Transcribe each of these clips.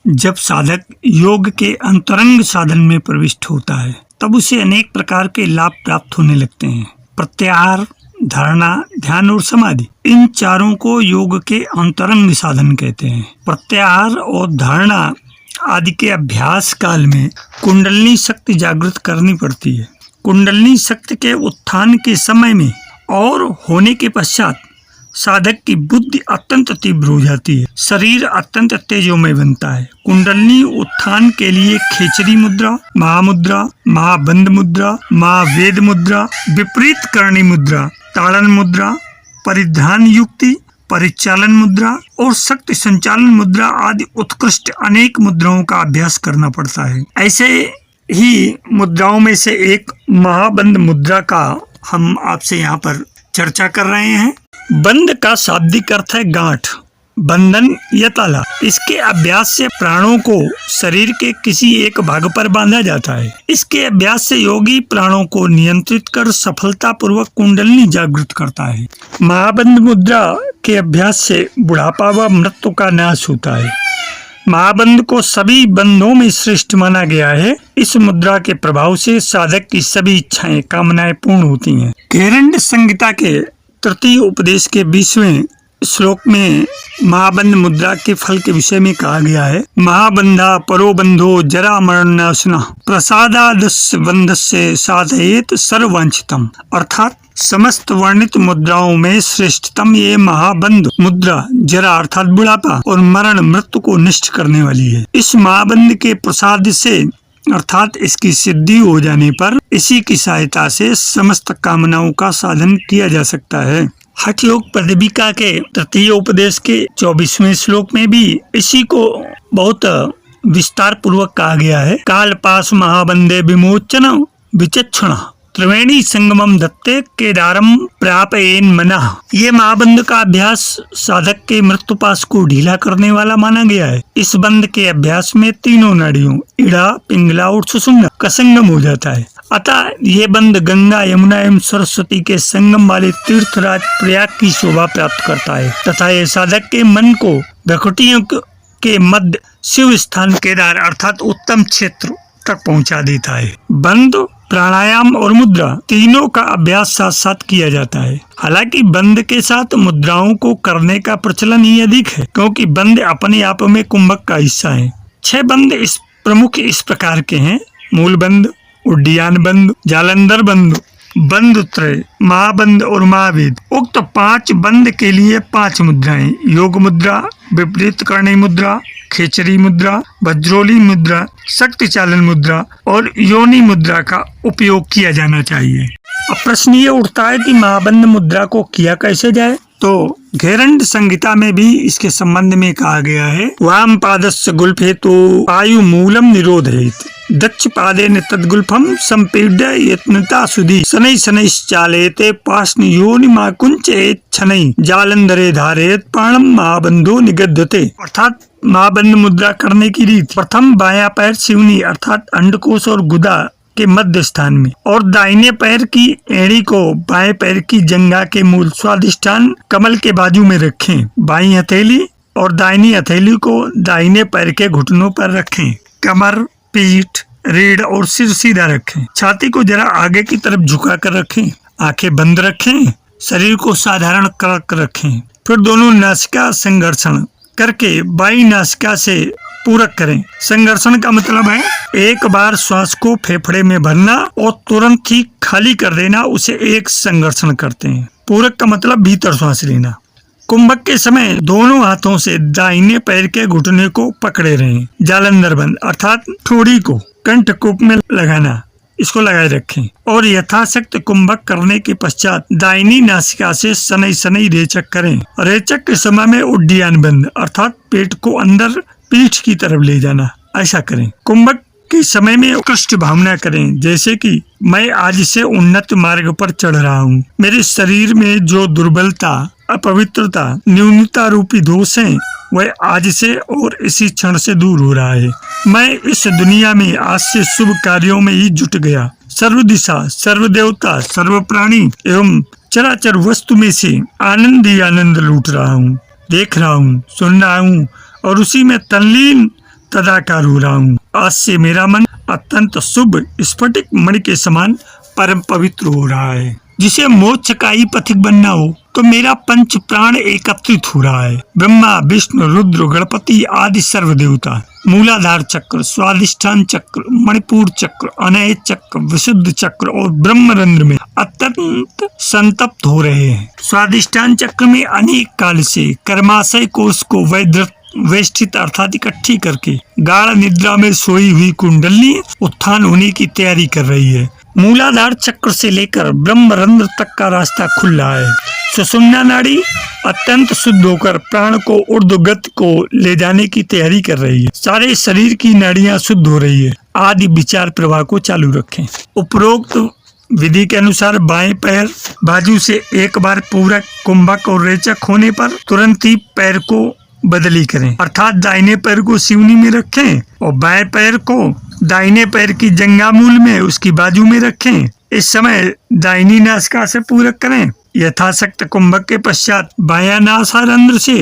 जब साधक योग के अंतरंग साधन में प्रविष्ट होता है तब उसे अनेक प्रकार के लाभ प्राप्त होने लगते हैं। प्रत्याहार, धारणा, ध्यान और समाधि, इन चारों को योग के अंतरंग साधन कहते हैं। प्रत्याहार और धारणा आदि के अभ्यास काल में कुंडलिनी शक्ति जागृत करनी पड़ती है। कुंडलिनी शक्ति के उत्थान के समय में और होने के पश्चात साधक की बुद्धि अत्यंत तीव्र हो जाती है, शरीर अत्यंत तेजोमय बनता है। कुंडलिनी उत्थान के लिए खेचरी मुद्रा, महामुद्रा, महाबंध मुद्रा, महावेद मुद्रा, विपरीत करणी मुद्रा, ताड़न मुद्रा, परिधान युक्ति, परिचालन मुद्रा और शक्ति संचालन मुद्रा आदि उत्कृष्ट अनेक मुद्राओं का अभ्यास करना पड़ता है। ऐसे ही मुद्राओं में से एक महाबंध मुद्रा का हम आपसे यहाँ पर चर्चा कर रहे हैं। बंध का शाब्दिक अर्थ है गांठ, बंधन या ताला। इसके अभ्यास से प्राणों को शरीर के किसी एक भाग पर बांधा जाता है। इसके अभ्यास से योगी प्राणों को नियंत्रित कर सफलतापूर्वक कुंडलिनी जागृत करता है। महाबंध मुद्रा के अभ्यास से बुढ़ापा व मृत्यु का नाश होता है। महाबंध को सभी बंधों में श्रेष्ठ माना गया है। इस मुद्रा के प्रभाव से साधक की सभी इच्छाएं, कामनाएं पूर्ण होती हैं। घेरंड संहिता के तृतीय उपदेश के 20वें श्लोक में महाबंध मुद्रा के फल के विषय में कहा गया है। महाबंधा परो बंधो जरा मरणनाशना प्रसादादस्य बंधस्य साधयेत सर्ववांछितम। अर्थात समस्त वर्णित मुद्राओं में श्रेष्ठतम ये महाबंध मुद्रा जरा अर्थात बुढ़ापा और मरण मृत्यु को नष्ट करने वाली है। इस महाबंध के प्रसाद से अर्थात इसकी सिद्धि हो जाने पर इसी की सहायता से समस्त कामनाओं का साधन किया जा सकता है। हठ योग पदविका के तृतीय उपदेश के 24वें श्लोक में भी इसी को बहुत विस्तार पूर्वक कहा गया है। काल पास महाबंधे विमोचन विचक्षण त्रिवेणी संगमम दत्ते केदारम प्रापयेन मनः। ये महाबंध का अभ्यास साधक के मृत्युपाश को ढीला करने वाला माना गया है। इस बंध के अभ्यास में तीनों नाड़ियों इड़ा, पिंगला और सुषुम्ना का संगम हो जाता है। अतः ये बंध गंगा, यमुना एवं सरस्वती के संगम वाले तीर्थराज प्रयाग की शोभा प्राप्त करता है तथा ये साधक के मन को भ्रकुटियों के मध्य शिव स्थान केदार अर्थात उत्तम क्षेत्र तक पहुंचा देता है। बंध, प्राणायाम और मुद्रा तीनों का अभ्यास साथ साथ किया जाता है। हालांकि बंध के साथ मुद्राओं को करने का प्रचलन ही अधिक है, क्योंकि बंध अपने आप में कुंभक का हिस्सा है। 6 बंध प्रमुख इस प्रकार के हैं: मूल बंध, उड्डीयान बंध, जालंधर बंध, बंध त्रय, महाबंध और महावेद। उक्त 5 बंध के लिए 5 मुद्राएं योग मुद्रा, विपरीत करणी मुद्रा, खेचरी मुद्रा, वज्रोली मुद्रा, शक्ति चालन मुद्रा और योनि मुद्रा का उपयोग किया जाना चाहिए। अब प्रश्न ये उठता है कि महाबंध मुद्रा को किया कैसे जाए। तो घेरंड संहिता में भी इसके संबंध में कहा गया है। वाम पादस्य गुल्फे तो आयु मूलम निरोधयेत, दक्ष पादे ने तद्गुल्फम संपीड्य यत्नता सुधी शनै शनैश्चालेते पाष्ण योनि माकुंचेत छनै जालंधरे धारेत प्राणम महाबंधो निगद्धते। अर्थात महाबंध मुद्रा करने की रीत: प्रथम बायां पैर शिवनी अर्थात अंडकोश और गुदा के मध्य स्थान में और दाहिने पैर की एड़ी को बाएं पैर की जंघा के मूल स्वादिष्ठान कमल के बाजू में रखें। बाईं हथेली और दाहिनी हथेली को दाहिने पैर के घुटनों पर रखें। कमर, पीठ, रीढ़ और सिर सीधा रखें। छाती को जरा आगे की तरफ झुका कर रखें। आंखें बंद रखें। शरीर को साधारण कर रखें। फिर दोनों नासिका संघर्षण करके बाईं नासिका से पूरक करें। संघर्षण का मतलब है एक बार श्वास को फेफड़े में भरना और तुरंत ही खाली कर देना, उसे एक संघर्षण करते हैं। पूरक का मतलब भीतर श्वास लेना। कुंभक के समय दोनों हाथों से दाहिने पैर के घुटने को पकड़े रहें। जालंधर बंध अर्थात ठोड़ी को कंठकूप में लगाना, इसको लगाए रखें और यथाशक्ति कुंभक करने के पश्चात दाहिनी नासिका से शनै शनै रेचक करें। रेचक के समय में उड्डीयान बंध अर्थात पेट को अंदर पीठ की तरफ ले जाना, ऐसा करें। कुंभक के समय में उत्कृष्ट भावना करें, जैसे कि मैं आज से उन्नत मार्ग पर चढ़ रहा हूँ। मेरे शरीर में जो दुर्बलता, अपवित्रता, न्यूनता रूपी दोष है वह आज से और इसी क्षण से दूर हो रहा है। मैं इस दुनिया में आज से शुभ कार्यों में ही जुट गया। सर्व दिशा, सर्व देवता, सर्व प्राणी एवं चराचर वस्तु में से आनंद ही आनंद लूट रहा हूँ, देख रहा हूँ, सुन रहा हूँ और उसी में तल्लीन तदाकार हो रहा हूँ। आज से मेरा मन अत्यंत शुभ स्फटिक मणि के समान परम पवित्र हो रहा है। जिसे मोक्ष का ही पथिक बनना हो तो मेरा पंच प्राण एकत्रित हो रहा है। ब्रह्मा, विष्णु, रुद्र, गणपति आदि सर्व देवता मूलाधार चक्र, स्वादिष्ठान चक्र, मणिपुर चक्र, अनहत चक्र, विशुद्ध चक्र और ब्रह्मरंध्र में अत्यंत संतप्त हो रहे हैं। स्वादिष्ठान चक्र में अनेक काल से कर्माशय कोष को वेष्टित अर्थात इकट्ठी करके गाढ़ निद्रा में सोई हुई कुंडली उत्थान होने की तैयारी कर रही है। मूलाधार चक्र से लेकर ब्रह्मरंध्र तक का रास्ता खुल रहा है। सुषुम्ना नाड़ी अत्यंत शुद्ध होकर प्राण को ऊर्ध्वगति को ले जाने की तैयारी कर रही है। सारे शरीर की नाड़ियां शुद्ध हो रही है। आदि विचार प्रवाह को चालू रखें। उपरोक्त विधि के अनुसार बाएं पैर बाजू से एक बार पूरक, कुंभक और रेचक होने पर तुरंत ही पैर को बदली करें, अर्थात दाहिने पैर को सिवनी में रखें और बाएं पैर को दाहिने पैर की जंघामूल में उसकी बाजू में रखें। इस समय दाहिनी नासिका से पूरक करें। यथाशक्त कुंभक के पश्चात बायां नासारंध्र से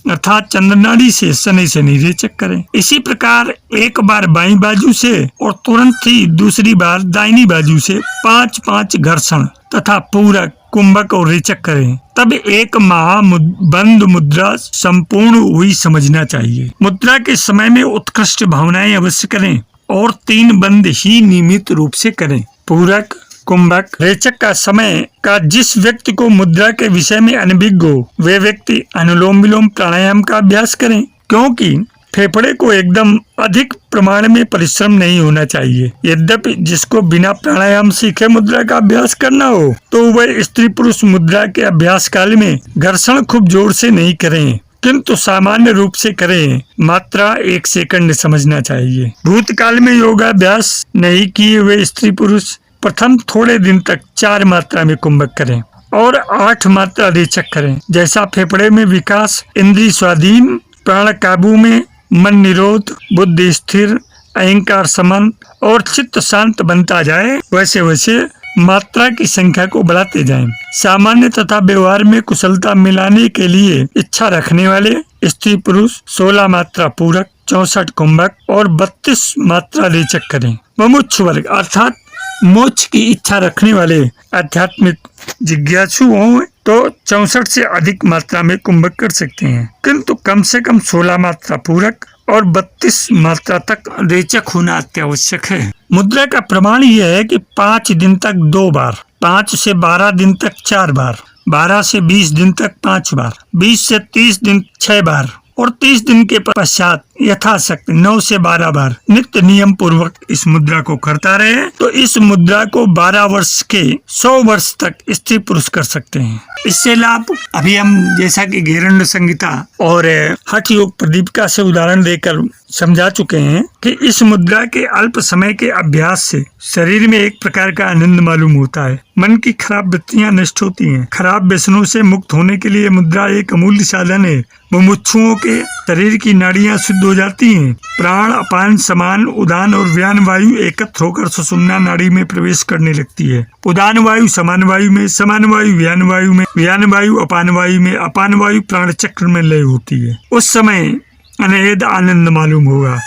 अर्थात चंद्रनाड़ी से शनि शनि रेचक करें। इसी प्रकार एक बार बाईं बाजू से और तुरंत ही दूसरी बार दाहिनी बाजू से 5-5 घर्षण तथा पूरक, कुंभक और रेचक करें। तब एक महाबंद मुद्रा संपूर्ण हुई समझना चाहिए। मुद्रा के समय में उत्कृष्ट भावनाएं अवश्य करें और 3 बंद ही नियमित रूप से करें। पूरक, कुंभक, रेचक का समय का जिस व्यक्ति को मुद्रा के विषय में अनभिज्ञ हो वे व्यक्ति अनुलोम विलोम प्राणायाम का अभ्यास करें, क्योंकि फेफड़े को एकदम अधिक प्रमाण में परिश्रम नहीं होना चाहिए। यद्यपि जिसको बिना प्राणायाम सीखे मुद्रा का अभ्यास करना हो तो वह स्त्री पुरुष मुद्रा के अभ्यास काल में घर्षण खूब जोर से नहीं करें, किंतु सामान्य रूप से करें। मात्रा 1 सेकंड समझना चाहिए। भूतकाल में योगाभ्यास नहीं किए हुए स्त्री पुरुष प्रथम थोड़े दिन तक 4 मात्रा में कुंभक करें और 8 मात्रा रेचक करें। जैसा फेफड़े में विकास, इंद्रिय स्वाधीन, प्राण काबू में, मन निरोध, बुद्धि स्थिर, अहंकार समन और चित्त शांत बनता जाए वैसे वैसे मात्रा की संख्या को बढ़ाते जाएं। सामान्य तथा व्यवहार में कुशलता मिलाने के लिए इच्छा रखने वाले स्त्री पुरुष 16 मात्रा पूरक, 64 कुंभक और 32 मात्रा रेचक करें। मुमुक्षु वर्ग अर्थात मोक्ष की इच्छा रखने वाले आध्यात्मिक जिज्ञासु हों तो 64 से अधिक मात्रा में कुंभक कर सकते हैं, किंतु कम से कम 16 मात्रा पूरक और 32 मात्रा तक रेचक होना अत्यावश्यक है। मुद्रा का प्रमाण यह है कि 5 दिन तक 2 बार, 5 से 12 दिन तक 4 बार, 12 से 20 दिन तक 5 बार, 20 से 30 दिन 6 बार और 30 दिन के पश्चात यथाशक्ति 9 से 12 बार नित्य नियम पूर्वक इस मुद्रा को करता रहे तो इस मुद्रा को 12 वर्ष के 100 वर्ष तक स्त्री पुरुष कर सकते हैं। इससे लाभ अभी हम जैसा कि घेरंड संहिता और हठ योग प्रदीपिका से उदाहरण देकर समझा चुके हैं कि इस मुद्रा के अल्प समय के अभ्यास से शरीर में एक प्रकार का आनंद मालूम होता है। मन की खराब वृत्तियां नष्ट होती हैं। खराब व्यसनों से मुक्त होने के लिए मुद्रा एक अमूल्य साधन है। मुमुक्षुओं के शरीर की नाड़ियां शुद्ध हो जाती हैं। प्राण, अपान, समान, उदान और व्यान वायु एकत्र होकर सुषुम्ना नाड़ी में प्रवेश करने लगती है। उदान वायु समान वायु में, समान वायु व्यान वायु में, व्यान वायु अपान वायु में, अपान वायु प्राण चक्र में लय होती है। उस समय अनहद आनंद मालूम होगा।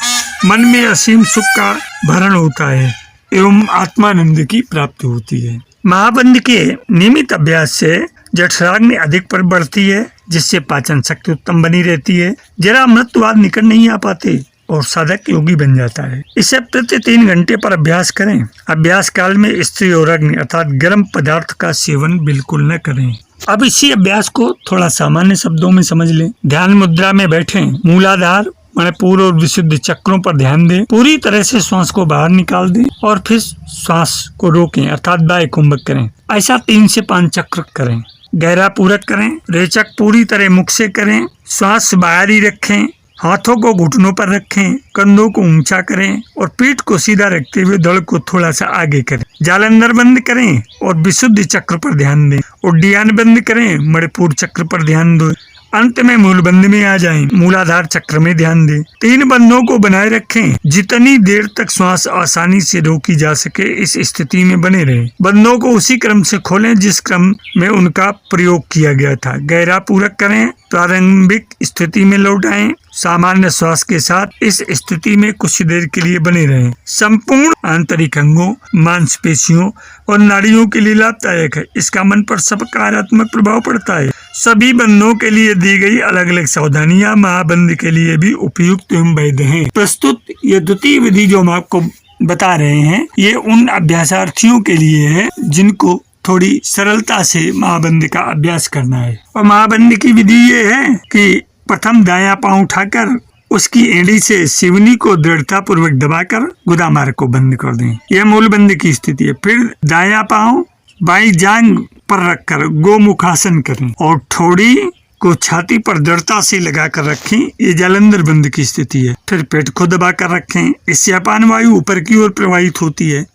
मन में असीम सुख का भरण होता है एवं आत्मानंद की प्राप्ति होती है। महाबंध के नियमित अभ्यास से जठराग्नि अधिक पर बढ़ती है, जिससे पाचन शक्ति उत्तम बनी रहती है। जरा मृत्युवाद निकट नहीं आ पाते और साधक योगी बन जाता है। इसे प्रति 3 घंटे पर अभ्यास करें। अभ्यास काल में स्त्री और अग्नि अर्थात गर्म पदार्थ का सेवन बिल्कुल न करें। अब इसी अभ्यास को थोड़ा सामान्य शब्दों में समझ लें। ध्यान मुद्रा में बैठें। मूलाधार, मणिपुर और विशुद्ध चक्रों पर ध्यान दें। पूरी तरह से श्वास को बाहर निकाल दें और फिर श्वास को रोकें अर्थात बाह्य कुंभक करें। ऐसा 3 से 5 चक्र करें। गहरा पूरक करें। रेचक पूरी तरह मुख से करें। श्वास बाहर ही रखें। हाथों को घुटनों पर रखें। कंधों को ऊंचा करें और पीठ को सीधा रखते हुए धड़ को थोड़ा सा आगे करें। जालंधर बंद करें और विशुद्ध चक्र पर ध्यान दें। उड्डयन बंद करें। मणिपुर चक्र पर ध्यान दें। अंत में मूलबंध में आ जाएं। मूलाधार चक्र में ध्यान दें। 3 बंधों को बनाए रखें। जितनी देर तक श्वास आसानी से रोकी जा सके इस स्थिति में बने रहें। बंधों को उसी क्रम से खोलें जिस क्रम में उनका प्रयोग किया गया था। गहरा पूरक करें। प्रारंभिक स्थिति में लौट आएं। सामान्य श्वास के साथ इस स्थिति में कुछ देर के लिए बने रहें। संपूर्ण आंतरिक अंगों, मांसपेशियों और नाड़ियों के लिए लाभदायक है। इसका मन पर सकारात्मक प्रभाव पड़ता है। सभी बंधों के लिए दी गई अलग अलग सावधानियां महाबंध के लिए भी उपयुक्त एवं वैध हैं। प्रस्तुत ये द्वितीय विधि जो हम आपको बता रहे हैं, ये उन अभ्यासार्थियों के लिए है जिनको थोड़ी सरलता से महाबंध का अभ्यास करना है। और महाबंध की विधि ये है कि प्रथम दायां पांव उठाकर उसकी एड़ी से सिवनी को दृढ़ता पूर्वक दबाकर गुदामार्ग को बंद कर दें। यह मूलबंध की स्थिति है। फिर दायां पांव बाईं जांघ पर रखकर गोमुखासन करें और ठोड़ी को छाती पर दृढ़ता से लगाकर रखें। ये जालंधर बंध की स्थिति है। फिर पेट को दबाकर रखें। इससे अपान वायु ऊपर की ओर प्रवाहित होती है।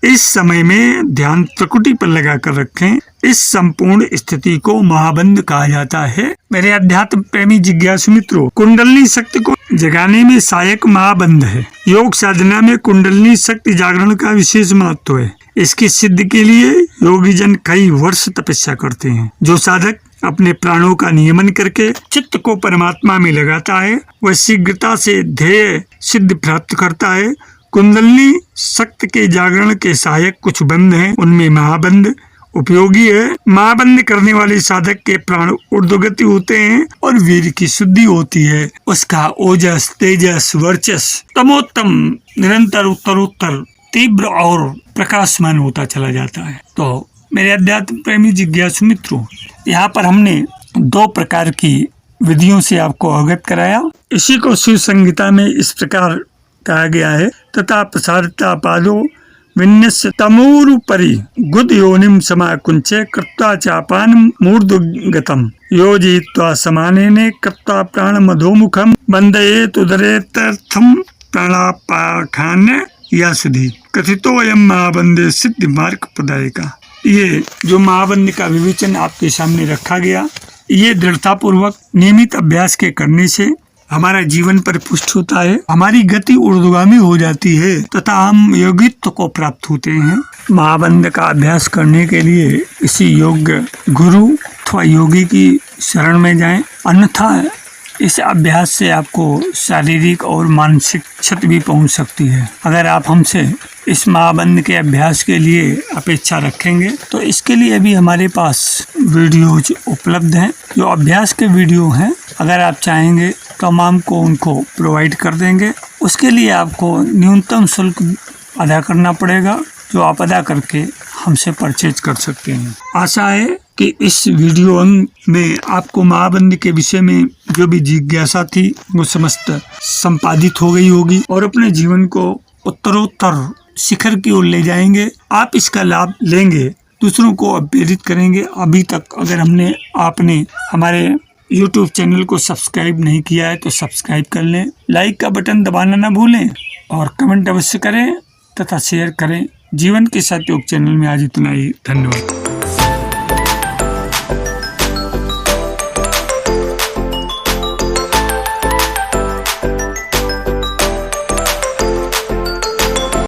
इस समय में ध्यान त्रिकुटी पर लगाकर रखें। इस संपूर्ण स्थिति को महाबंध कहा जाता है। मेरे अध्यात्म प्रेमी जिज्ञासु मित्रों, कुंडलनी शक्ति को जगाने में सहायक महाबंध है। योग साधना में कुंडलनी शक्ति जागरण का विशेष महत्व है। इसकी सिद्धि के लिए योगी जन कई वर्ष तपस्या करते हैं। जो साधक अपने प्राणों का नियमन करके चित्त को परमात्मा में लगाता है वह शीघ्रता से ध्येय सिद्धि प्राप्त करता है। कुंडलनी शक्ति के जागरण के सहायक कुछ बंध हैं। उनमें महाबंध उपयोगी है। महाबंध करने वाले साधक के प्राण ऊर्ध्वगति होते हैं और वीर की शुद्धि होती है। उसका ओजस, तेजस, वर्चस तमोत्तम निरंतर उत्तरोत्तर तीव्र और प्रकाशमान होता चला जाता है। तो मेरे अध्यात्म प्रेमी जिज्ञासु मित्रों, यहाँ पर हमने 2 प्रकार की विधियों से आपको अवगत कराया। इसी को शिव संहिता में इस प्रकार कहा गया है, तथा प्रसारिता पादो विन्यस्य तमोरुपरि गुद योनिम समाकुंचे कृत्वा चापान मूर्धगतम योजयित्वा समानेने कृत्वा प्राण मधोमुखम बंदयेत उदरेतर्थम प्राणापाखान्य यासुधि कथितो अयम महाबंधे सिद्धि मार्ग प्रदायिका। ये जो महाबंध का विवेचन आपके सामने रखा गया, ये दृढ़ता पूर्वक नियमित अभ्यास के करने से हमारा जीवन परिपुष्ट होता है। हमारी गति ऊर्ध्वगामी हो जाती है तथा हम योगित्व को प्राप्त होते हैं। महाबंध का अभ्यास करने के लिए किसी योग्य गुरु अथवा योगी की शरण में जाएं, अन्यथा इस अभ्यास से आपको शारीरिक और मानसिक क्षति भी पहुंच सकती है। अगर आप हमसे इस महाबंध के अभ्यास के लिए अपेक्षा रखेंगे तो इसके लिए भी हमारे पास वीडियोज उपलब्ध हैं। जो अभ्यास के वीडियो हैं, अगर आप चाहेंगे तो हम आपको उनको प्रोवाइड कर देंगे। उसके लिए आपको न्यूनतम शुल्क अदा करना पड़ेगा, जो आप अदा करके हमसे परचेज कर सकते हैं। आशा है कि इस वीडियो में आपको महाबंध के विषय में जो भी जिज्ञासा थी वो समस्त संपादित हो गई होगी और अपने जीवन को उत्तरोत्तर शिखर की ओर ले जाएंगे। आप इसका लाभ लेंगे, दूसरों को प्रेरित करेंगे। अभी तक अगर आपने हमारे YouTube चैनल को सब्सक्राइब नहीं किया है तो सब्सक्राइब कर लें, लाइक का बटन दबाना ना भूलें और कमेंट अवश्य करें तथा शेयर करें। जीवन के साथ योग चैनल में आज इतना ही। धन्यवाद।